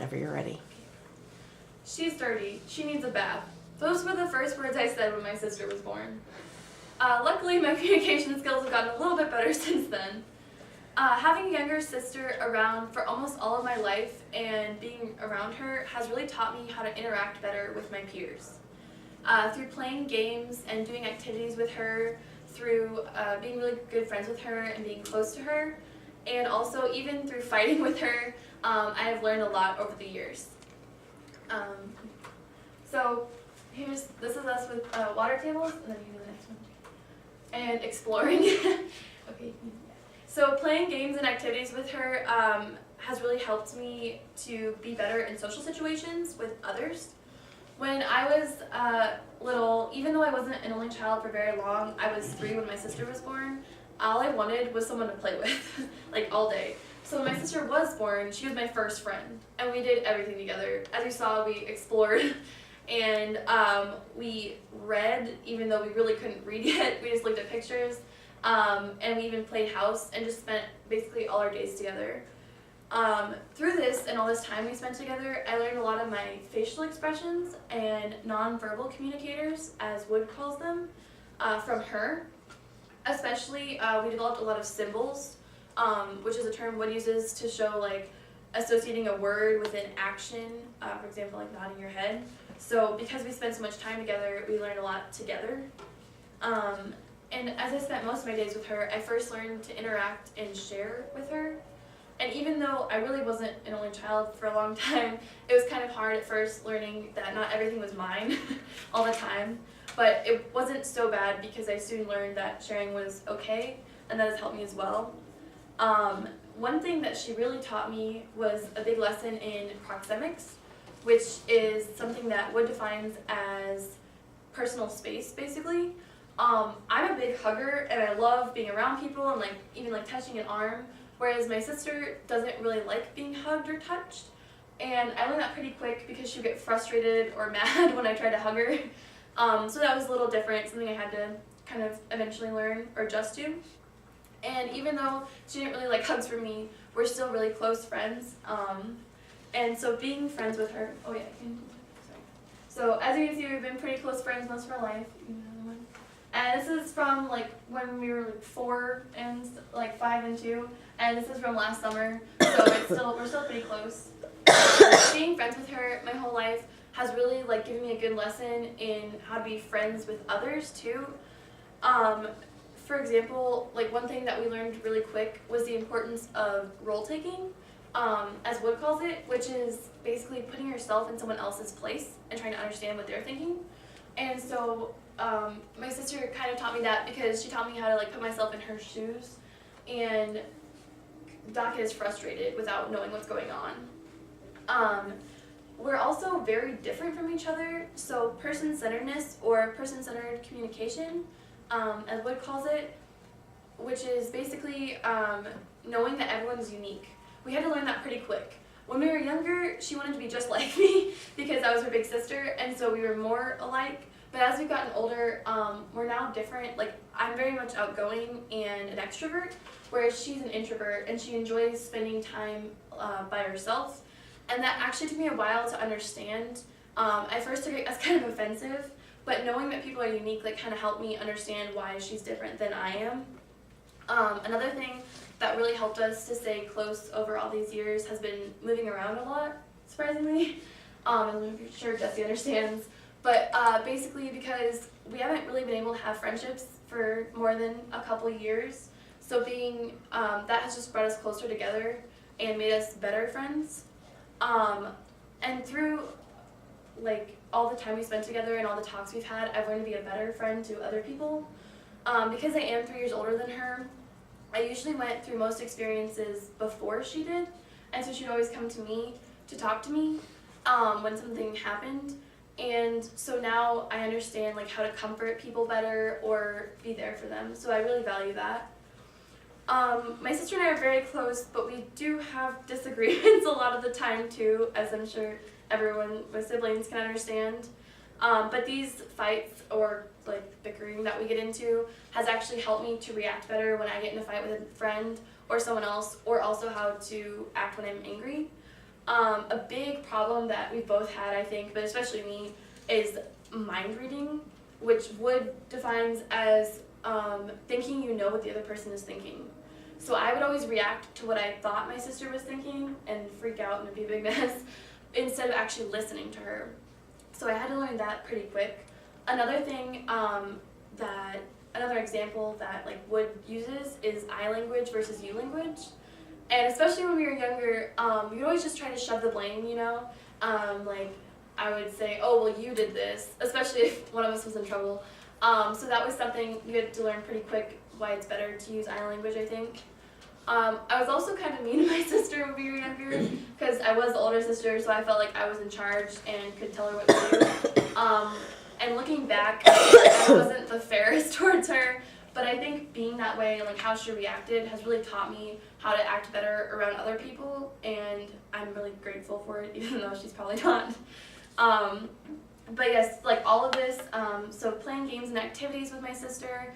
whenever you're ready. She's dirty. She needs a bath. Those were the first words I said when my sister was born. Luckily, my communication skills have gotten a little bit better since then. Having a younger sister around for almost all of my life and being around her has really taught me how to interact better with my peers. Through playing games and doing activities with her, through being really good friends with her and being close to her, and also even through fighting with her, I have learned a lot over the years. So this is us with water tables, and then you do the next one. And exploring. Okay. So playing games and activities with her has really helped me to be better in social situations with others. When I was little, even though I wasn't an only child for very long, I was 3 when my sister was born, all I wanted was someone to play with, like all day. So when my sister was born, she was my first friend, and we did everything together. As you saw, we explored, and we read, even though we really couldn't read yet. We just looked at pictures, and we even played house and just spent basically all our days together. Through this and all this time we spent together, I learned a lot of my facial expressions and nonverbal communicators, as Wood calls them, from her. Especially, we developed a lot of symbols, which is a term Wood uses to show like associating a word with an action, for example, like nodding your head. So because we spent so much time together, we learned a lot together. And as I spent most of my days with her, I first learned to interact and share with her. And even though I really wasn't an only child for a long time, it was kind of hard at first learning that not everything was mine all the time. But it wasn't so bad because I soon learned that sharing was okay, and that has helped me as well. One thing that she really taught me was a big lesson in proxemics, which is something that Wood defines as personal space, basically. I'm a big hugger, and I love being around people and even touching an arm. Whereas my sister doesn't really like being hugged or touched. And I learned that pretty quick because she would get frustrated or mad when I tried to hug her. So that was a little different, something I had to kind of eventually learn or adjust to. And even though she didn't really like hugs from me, we're still really close friends. And so being friends with her, sorry. So as you can see, we've been pretty close friends most of our life. And this is from when we were 4 and 5 and 2. And this is from last summer, so we're still pretty close. Being friends with her my whole life has really given me a good lesson in how to be friends with others too. For example, one thing that we learned really quick was the importance of role taking, as Wood calls it, which is basically putting yourself in someone else's place and trying to understand what they're thinking. And so my sister kind of taught me that because she taught me how to put myself in her shoes and not get as frustrated without knowing what's going on. We're also very different from each other, so person-centeredness or person-centered communication, as Wood calls it, which is basically knowing that everyone's unique. We had to learn that pretty quick. When we were younger, she wanted to be just like me because I was her big sister, and so we were more alike. But as we've gotten older, we're now different. I'm very much outgoing and an extrovert, whereas she's an introvert, and she enjoys spending time by herself. And that actually took me a while to understand. I first took it as kind of offensive, but knowing that people are unique kind of helped me understand why she's different than I am. Another thing that really helped us to stay close over all these years has been moving around a lot, surprisingly. I'm sure Jesse understands. But basically because we haven't really been able to have friendships for more than a couple years. So that has just brought us closer together and made us better friends. And through all the time we spent together and all the talks we've had, I've learned to be a better friend to other people. Because I am 3 years older than her, I usually went through most experiences before she did. And so she'd always come to me to talk to me when something happened. And so now I understand how to comfort people better or be there for them. So I really value that. My sister and I are very close, but we do have disagreements a lot of the time too, as I'm sure everyone with siblings can understand. But these fights or bickering that we get into has actually helped me to react better when I get in a fight with a friend or someone else, or also how to act when I'm angry. A big problem that we both had, I think, but especially me, is mind reading, which Wood defines as thinking you know what the other person is thinking. So I would always react to what I thought my sister was thinking and freak out and be a big mess instead of actually listening to her. So I had to learn that pretty quick. Another thing another example that like Wood uses is I language versus you language. And especially when we were younger, we would always just try to shove the blame, you know? Like, I would say, oh, well, you did this, especially if one of us was in trouble. So that was something you had to learn pretty quick, why it's better to use I language, I think. I was also kind of mean to my sister when we were younger, because I was the older sister, so I felt like I was in charge and could tell her what to do. And looking back, I wasn't the fairest towards her, but I think being that way, like how she reacted, has really taught me how to act better around other people, and I'm really grateful for it, even though she's probably not. But yes, like all of this, so playing games and activities with my sister,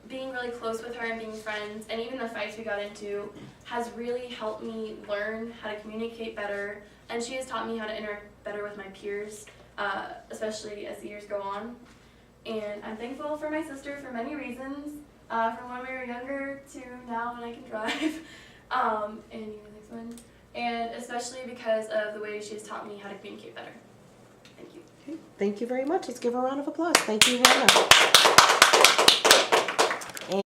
being really close with her and being friends, and even the fights we got into, has really helped me learn how to communicate better, and she has taught me how to interact better with my peers, especially as the years go on. And I'm thankful for my sister for many reasons, from when we were younger to now when I can drive, and even the next one, and especially because of the way she has taught me how to communicate better. Thank you. Okay. Thank you very much. Let's give her a round of applause. Thank you, Hannah.